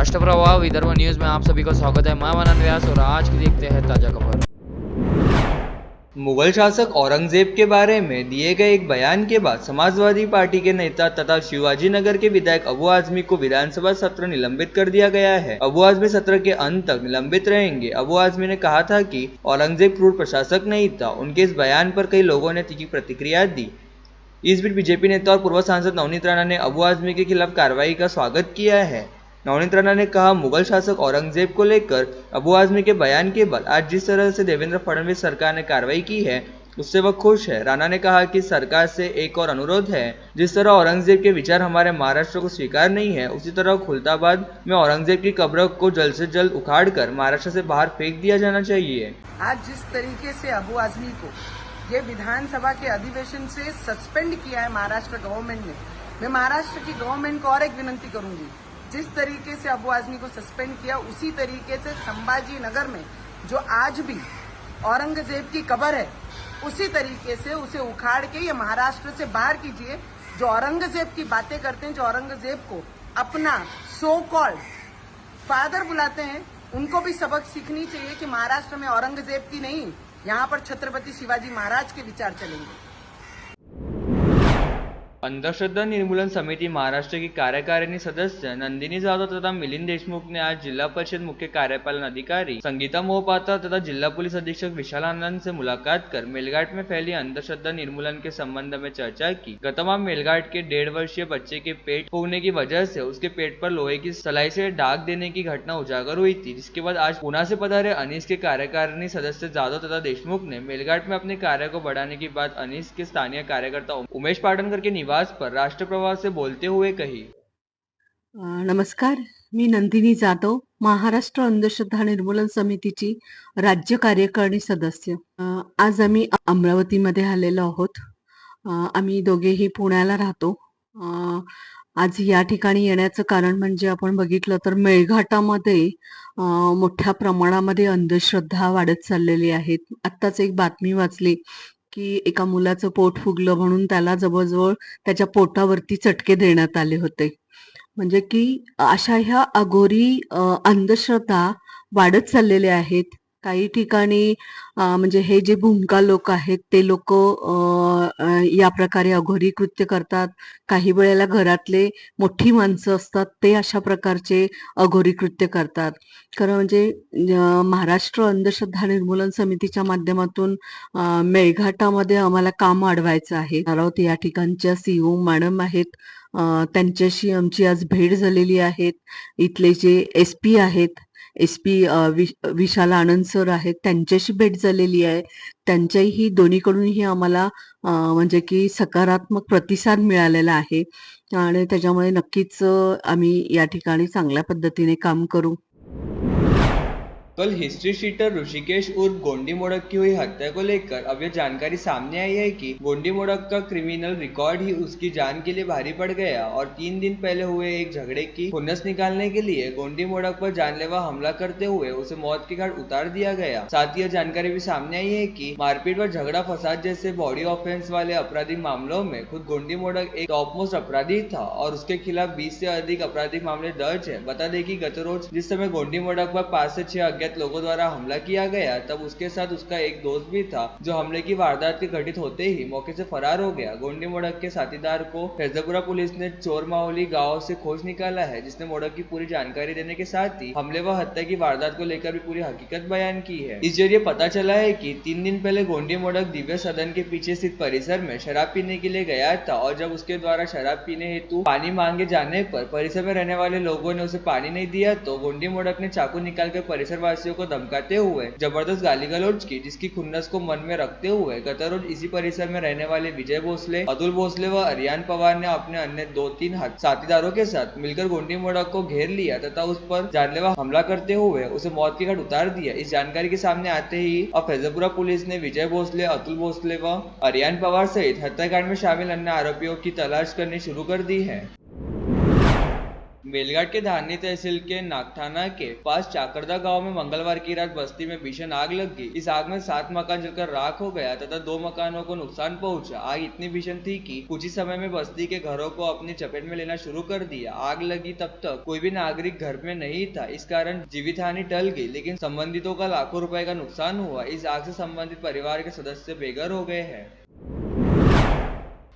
राष्ट्रप्रवाह Vidarbha news में आप सभी का स्वागत है। मैं मनन व्यास और आज की देखते हैं ताजा खबर। मुगल शासक औरंगजेब के बारे में दिए गए एक बयान के बाद समाजवादी पार्टी के नेता तथा शिवाजी नगर के विधायक अबू आजमी को विधानसभा सत्र निलंबित कर दिया गया है। अबू आजमी सत्र के अंत तक निलंबित रहेंगे। अबू आजमी ने कहा था कि औरंगजेब क्रूर प्रशासक नहीं था। उनके इस बयान पर कई लोगों ने तीखी प्रतिक्रिया दी। इस बीच बीजेपी नेता और पूर्व सांसद नवनीत राणा ने अबू आजमी के खिलाफ कार्रवाई का स्वागत किया है। नवनीत राणा ने कहा, मुगल शासक औरंगजेब को लेकर अबू आजमी के बयान के बाद आज जिस तरह से देवेंद्र फडणवीस सरकार ने कार्रवाई की है उससे वह खुश है। राणा ने कहा कि सरकार से एक और अनुरोध है, जिस तरह औरंगजेब के विचार हमारे महाराष्ट्र को स्वीकार नहीं है, उसी तरह खुलताबाद में औरंगजेब की कब्र को जल्द से जल्द उखाड़कर महाराष्ट्र से बाहर फेंक दिया जाना चाहिए। आज जिस तरीके से अबू आजमी को ये विधानसभा के अधिवेशन से सस्पेंड किया है महाराष्ट्र गवर्नमेंट ने, मैं महाराष्ट्र की गवर्नमेंट को और एक विनती करूंगी, जिस तरीके से अबू आजमी को सस्पेंड किया उसी तरीके से संभाजी नगर में जो आज भी औरंगजेब की कब्र है उसी तरीके से उसे उखाड़ के ये महाराष्ट्र से बाहर कीजिए। जो औरंगजेब की बातें करते हैं, जो औरंगजेब को अपना सो कॉल्ड फादर बुलाते हैं, उनको भी सबक सीखनी चाहिए कि महाराष्ट्र में औरंगजेब की नहीं, यहाँ पर छत्रपति शिवाजी महाराज के विचार चलेंगे। अंधश्रद्धा निर्मूलन समिति महाराष्ट्र की कार्यकारिणी सदस्य नंदिनी जाधव तथा मिलिंद देशमुख ने आज जिला परिषद मुख्य कार्यपालन अधिकारी संगीता मोहपात्रा तथा जिला पुलिस अधीक्षक विशाल आनंद से मुलाकात कर मेलघाट में फैली अंधश्रद्धा निर्मूलन के संबंध में चर्चा की। गत माह मेलघाट के 1.5 वर्षीय बच्चे के पेट फूलने की वजह से उसके पेट पर लोहे की सलाई से दाग देने की घटना उजागर हुई थी, जिसके बाद आज पुणे से पधारे अनीस के कार्यकारिणी सदस्य जाधव तथा देशमुख ने मेलघाट में अपने कार्य को बढ़ाने की बात अनीस के स्थानीय कार्यकर्ता उमेश पाटणकर के निवास पर राष्ट्रप्रवाह से बोलते हुए कही। नमस्कार, मी नंदिनी जाधव, महाराष्ट्र अंधश्रद्धा निर्मूलन समितीची राज्य कार्यकारिणी सदस्य। आज आम्ही अमरावतीमध्ये आलेलो आहोत। आम्ही दोघेही पुण्याला राहतो। आज या ठिकाणी येण्याचं कारण म्हणजे आपण बघितलं तर मेळघाटामध्ये मोठ्या प्रमाणामध्ये अंधश्रद्धा वाढत चाललेली आहे। आत्ताच एक बातमी वाचली की एका मुलाचं पोट फुगलं म्हणून त्याला जवळजवळ त्याच्या पोटावरती चटके देण्यात आले होते। म्हणजे की अशा ह्या अघोरी अंधश्रद्धा वाढत चाललेल्या आहेत। काही ठिकाणी म्हणजे हे जे भूमका लोक आहेत ते लोक या प्रकारे अघोरी कृत्य करतात। काही वेळेला घरातले मोठी माणसं असतात ते अशा प्रकारचे अघोरी कृत्य करतात। खरं म्हणजे महाराष्ट्र अंधश्रद्धा निर्मूलन समितीच्या माध्यमातून मेळघाटामध्ये आम्हाला काम वाढवायचं आहे। या ठिकाणच्या सीओ मॅडम आहेत, त्यांच्याशी आमची आज भेट झालेली आहे। इथले जे एसपी आहेत, एसपी विशाल आनंद सर आहेत, त्यांच्याशी भेट झालेली आहे। त्यांच्याही दोन्हीकडूनही आम्हाला म्हणजे की सकारात्मक प्रतिसाद मिळालेला आहे आणि त्याच्यामुळे नक्कीच आम्ही या ठिकाणी चांगल्या पद्धतीने काम करू। कल हिस्ट्री शीटर ऋषिकेश उर्फ गोंडी मोड़क की हुई हत्या को लेकर अब यह जानकारी सामने आई है कि गोंडी मोड़क का क्रिमिनल रिकॉर्ड ही उसकी जान के लिए भारी पड़ गया और 3 दिन पहले हुए एक झगड़े की खुन्नस निकालने के लिए गोंडी मोड़क पर जानलेवा हमला करते हुए उसे मौत के घाट उतार दिया गया। साथ ही यह जानकारी भी सामने आई है कि मारपीट व झगड़ा फसाद जैसे बॉडी ऑफेंस वाले आपराधिक मामलों में खुद गोंडी मोड़क एक टॉप मोस्ट अपराधी था और उसके खिलाफ 20 से अधिक आपराधिक मामले दर्ज है। बता दें कि गत रोज जिस समय गोंडी मोड़क पर 5 से 6 अज्ञात लोगों द्वारा हमला किया गया, तब उसके साथ उसका एक दोस्त भी था जो हमले की वारदात के घटित होते ही मौके से फरार हो गया। गोंडी मोड़क के साथीदार को फैजपुरा पुलिस ने चोरमावली गांव से खोज निकाला है, जिसने मोड़क की पूरी जानकारी देने के साथ ही हमले व हत्या की वारदात को लेकर भी पूरी हकीकत बयान की है। इस जरिए पता चला है कि 3 दिन पहले गोंडी मोड़क दिव्य सदन के पीछे स्थित परिसर में शराब पीने के लिए गया था और जब उसके द्वारा शराब पीने हेतु पानी मांगे जाने पर परिसर में रहने वाले लोगों ने उसे पानी नहीं दिया तो गोंडी मोड़क ने चाकू निकालकर परिसर वासियों को धमकाते हुए जबरदस्त गाली गलौज की, जिसकी खुन्नस को मन में रखते हुए गत रोज इसी परिसर में रहने वाले विजय भोसले, अतुल भोसले व अरियान पवार ने अपने अन्य 2-3 साथीदारों के साथ मिलकर गोंडी मोड़क को घेर लिया तथा उस पर जानलेवा हमला करते हुए उसे मौत के घाट उतार दिया। इस जानकारी के सामने आते ही अब फैजपुरा पुलिस ने विजय भोसले, अतुल भोसले व अरियान पवार सहित हत्याकांड में शामिल अन्य आरोपियों की तलाश करनी शुरू कर दी है। मेलघाट के धारनी तहसील के नागठाना के पास चाकरदा गांव में मंगलवार की रात बस्ती में भीषण आग लग गई। इस आग में 7 मकान जलकर राख हो गया तथा 2 मकानों को नुकसान पहुंचा। आग इतनी भीषण थी कि कुछ ही समय में बस्ती के घरों को अपनी चपेट में लेना शुरू कर दिया। आग लगी तब तक कोई भी नागरिक घर में नहीं था, इस कारण जीवित हानि टल गई, लेकिन संबंधितों का लाखों रुपए का नुकसान हुआ। इस आग से संबंधित परिवार के सदस्य बेघर हो गए हैं।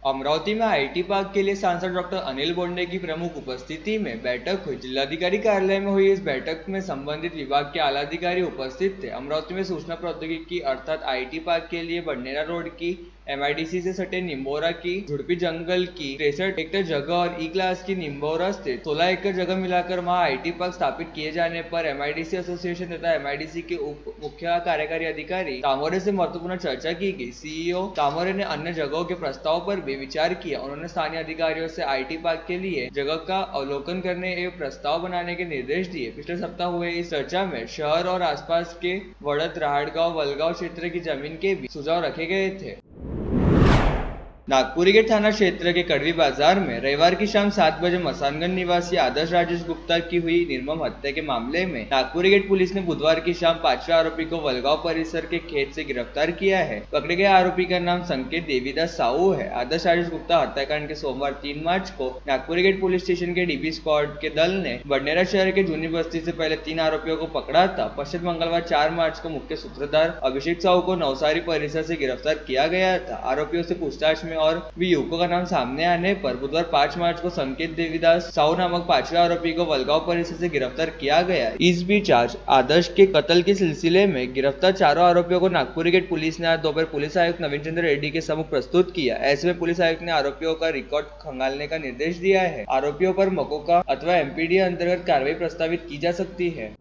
अमरावती में आईटी पार्क के लिए सांसद डॉक्टर अनिल बोंडे की प्रमुख उपस्थिति में बैठक हुई। जिलाधिकारी कार्यालय में हुई इस बैठक में संबंधित विभाग के आला अधिकारी उपस्थित थे। अमरावती में सूचना प्रौद्योगिकी अर्थात आईटी पार्क के लिए बडनेरा रोड की MIDC से सटे निम्बोरा की झुड़पी जंगल की 63 एकड़ जगह और ई क्लास की निम्बोरा स्थित 16 एकड़ जगह मिलाकर वहां आईटी पार्क स्थापित किए जाने पर MIDC एसोसिएशन तथा MIDC के उप मुख्य कार्यकारी अधिकारी तामोरे से महत्वपूर्ण चर्चा की गई। CEO तामोरे ने अन्य जगहों के प्रस्ताव पर भी विचार किया। उन्होंने स्थानीय अधिकारियों से आईटी पार्क के लिए जगह का अवलोकन करने एवं प्रस्ताव बनाने के निर्देश दिए। पिछले सप्ताह हुए इस चर्चा में शहर और आसपास के वड़द, राहड़गांव, वलगांव क्षेत्र की जमीन के भी सुझाव रखे गए थे। नागपुरी गेट थाना क्षेत्र के कड़वी बाजार में रविवार की शाम 7 बजे मसानगंज निवासी आदर्श राजेश गुप्ता की हुई निर्मम हत्या के मामले में नागपुरी गेट पुलिस ने बुधवार की शाम 5वें आरोपी को वलगांव परिसर के खेत से गिरफ्तार किया है। पकड़े गए आरोपी का नाम संकेत देवीदास साहू है। आदर्श राजेश गुप्ता हत्याकांड के सोमवार 3 मार्च को नागपुरी गेट पुलिस स्टेशन के DP स्क्वाड के दल ने बडनेरा शहर के जूनी बस्ती से पहले 3 आरोपियों को पकड़ा था। पश्चिम मंगलवार 4 मार्च को मुख्य सूत्रधार अभिषेक साहू को नवसारी परिसर से गिरफ्तार किया गया था। आरोपियों से पूछताछ में और भी युवकों का नाम सामने आने पर बुधवार 5 मार्च को संकेत देवीदास साहू नामक 5वें आरोपी को वलगांव परिसर से गिरफ्तार किया गया। इस बीच आज आदर्श के कत्ल के सिलसिले में गिरफ्तार चारों आरोपियों को नागपुरी गेट पुलिस ने आज दोपहर पुलिस आयुक्त नवीन चंद्र रेड्डी के सम्मुख प्रस्तुत किया। ऐसे में पुलिस आयुक्त ने आरोपियों का रिकॉर्ड खंगालने का निर्देश दिया है। आरोपियों पर मकोका अथवा MPD अंतर्गत कार्रवाई प्रस्तावित की जा सकती है।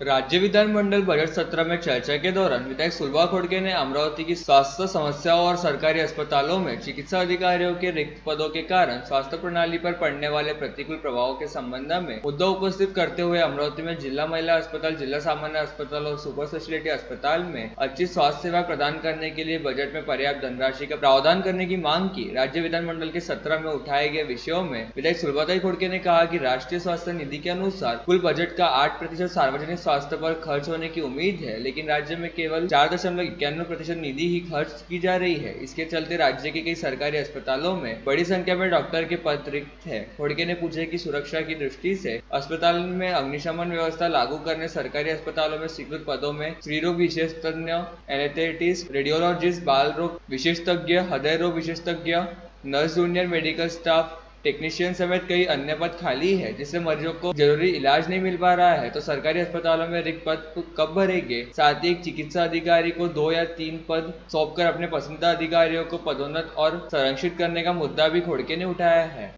राज्य विधानमंडल बजट सत्र में चर्चा के दौरान विधायक सुलभा खोड़के ने अमरावती की स्वास्थ्य समस्याओं और सरकारी अस्पतालों में चिकित्सा अधिकारियों के रिक्त पदों के कारण स्वास्थ्य प्रणाली पर पड़ने वाले प्रतिकूल प्रभावों के संबंध में मुद्दा उपस्थित करते हुए अमरावती में जिला महिला अस्पताल, जिला सामान्य अस्पताल और सुपर स्पेशलिटी अस्पताल में अच्छी स्वास्थ्य सेवा प्रदान करने के लिए बजट में पर्याप्त धनराशि का प्रावधान करने की मांग की। राज्य विधानमंडल के सत्र में उठाए गए विषयों में विधायक सुलभाताई खोड़के ने कहा कि राष्ट्रीय स्वास्थ्य निधि के अनुसार कुल बजट का 8% सार्वजनिक स्वास्थ्य पर खर्च होने की उम्मीद है, लेकिन राज्य में केवल 4.91% निधि ही खर्च की जा रही है। इसके चलते राज्य के कई सरकारी अस्पतालों में बड़ी संख्या में डॉक्टर के पद रिक्त है। खोड़के ने पूछा कि सुरक्षा की दृष्टि से अस्पताल में अग्निशमन व्यवस्था लागू करने, सरकारी अस्पतालों में स्वीकृत पदों में स्त्री रोग विशेषज्ञ, एनेस्थेटिस्ट, रेडियोलॉजिस्ट, बाल रोग विशेषज्ञ, हृदय रोग विशेषज्ञ, nurse junior medical staff, technician समेत कई अन्य पद खाली है, जिससे मरीजों को जरूरी इलाज नहीं मिल पा रहा है। तो सरकारी अस्पतालों में रिक्त पद कब भरेंगे? साथ ही एक चिकित्सा अधिकारी को 2 या 3 पद सौंपकर अपने पसंदीदा अधिकारियों को पदोन्नत और संरक्षित करने का मुद्दा भी खोड़के ने उठाया है।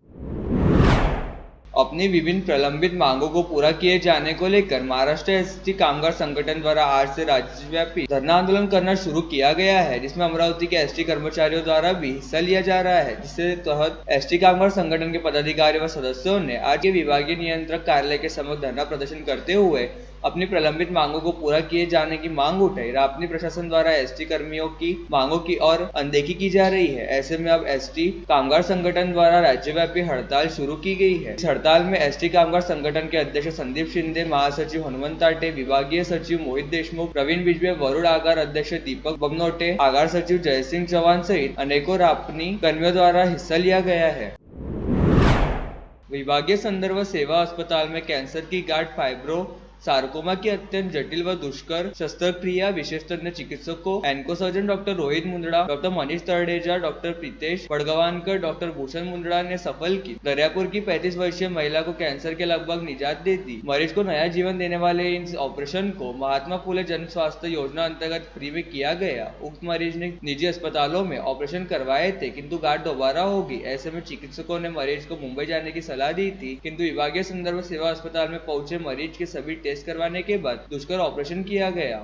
अपनी विभिन्न प्रलंबित मांगों को पूरा किए जाने को लेकर महाराष्ट्र ST कामगार संगठन द्वारा आज से राज्यव्यापी धरना आंदोलन करना शुरू किया गया है, जिसमें अमरावती के ST कर्मचारियों द्वारा भी हिस्सा लिया जा रहा है। जिसके तहत ST कामगार संगठन के पदाधिकारी व सदस्यों ने आज के विभागीय नियंत्रक कार्यालय के समक्ष धरना प्रदर्शन करते हुए अपनी प्रलंबित मांगों को पूरा किए जाने की मांग उठाई। रापनी प्रशासन द्वारा ST कर्मियों की मांगों की और अनदेखी की जा रही है। ऐसे में अब ST कामगार संगठन द्वारा राज्यव्यापी हड़ताल शुरू की गई है। इस हड़ताल में ST कामगार संगठन के अध्यक्ष संदीप शिंदे, महासचिव हनुमंत ताटे, विभागीय सचिव मोहित देशमुख, प्रवीण बिजवे, वरुण आगार अध्यक्ष दीपक बमनोटे, आगार सचिव जयसिंह चौहान सहित अनेकों रापनी कर्मियों द्वारा हिस्सा लिया गया है। विभागीय संदर्भ सेवा अस्पताल में कैंसर की गांठ, फाइब्रो सार्कोमा की अत्यंत जटिल व दुष्कर शस्त्रक्रिया विशेषज्ञ चिकित्सकों onco surgeon doctor Rohit Mundada, doctor Manish Tardeja, doctor Pritesh Badgavankar, doctor Bhushan Mundada ने सफल की। दरियापुर की 35 वर्षीय महिला को कैंसर के लगभग निजात दे दी। मरीज को नया जीवन देने वाले इस ऑपरेशन को महात्मा फुले जन स्वास्थ्य योजना अंतर्गत फ्री में किया गया। उक्त मरीज ने निजी अस्पतालों में ऑपरेशन करवाए थे, किंतु गांठ दोबारा होगी। ऐसे में चिकित्सकों ने मरीज को मुंबई जाने की सलाह दी थी, किंतु विभागीय संदर्भ सेवा अस्पताल में पहुंचे मरीज के सभी टेस्ट करवाने के बाद दुष्कर ऑपरेशन किया गया।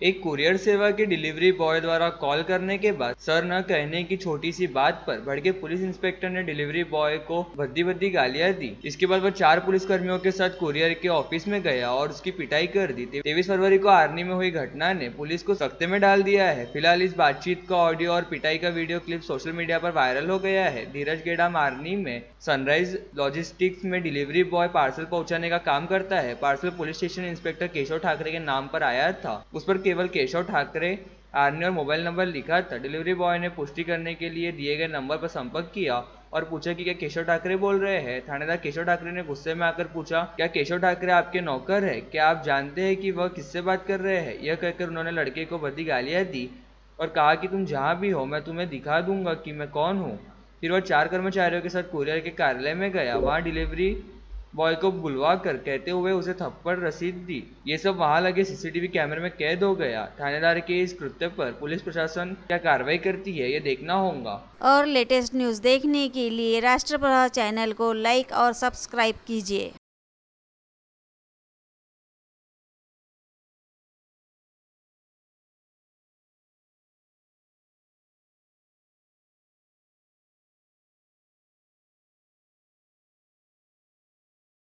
एक कुरियर सेवा के डिलीवरी बॉय द्वारा कॉल करने के बाद सर न कहने की छोटी सी बात पर भड़के पुलिस इंस्पेक्टर ने डिलीवरी बॉय को भद्दी भद्दी गालियां दी। इसके बाद वह 4 पुलिस कर्मियों के साथ कुरियर के ऑफिस में गया और उसकी पिटाई कर दी। 23 फरवरी को आर्नी में हुई घटना ने पुलिस को सख्ते में डाल दिया है। फिलहाल इस बातचीत का ऑडियो और पिटाई का वीडियो क्लिप सोशल मीडिया पर वायरल हो गया है। धीरज गेडाम आर्नी में सनराइज लॉजिस्टिक्स में डिलीवरी बॉय पार्सल पहुंचाने का काम करता है। Parcel police station inspector Keshav Thackeray के नाम पर आया था। उस पर केवल केशव ठाकरे आर्नी और मोबाइल नंबर लिखा था। डिलीवरी बॉय ने पुष्टि करने के लिए दिए गए नंबर पर संपर्क किया और पूछा कि क्या केशव ठाकरे बोल रहे हैं। थानेदार केशव ठाकरे ने गुस्से में आकर पूछा, क्या केशव ठाकरे आपके नौकर है? क्या आप जानते हैं कि वह किससे बात कर रहे हैं? यह कहकर उन्होंने लड़के को भद्दी गालियां दी और कहा कि तुम जहां भी हो मैं तुम्हें दिखा दूंगा कि मैं कौन हूँ। फिर वह 4 कर्मचारियों के साथ कुरियर के कार्यालय में गया। वहां डिलीवरी बॉय को बुलवा कर कहते हुए उसे थप्पड़ रसीद दी। ये सब वहां लगे सीसीटीवी कैमरे में कैद हो गया। थानेदार के इस कृत्य पर पुलिस प्रशासन क्या कार्रवाई करती है, ये देखना होगा। और लेटेस्ट न्यूज़ देखने के लिए राष्ट्रप्रभा चैनल को लाइक और सब्सक्राइब कीजिए।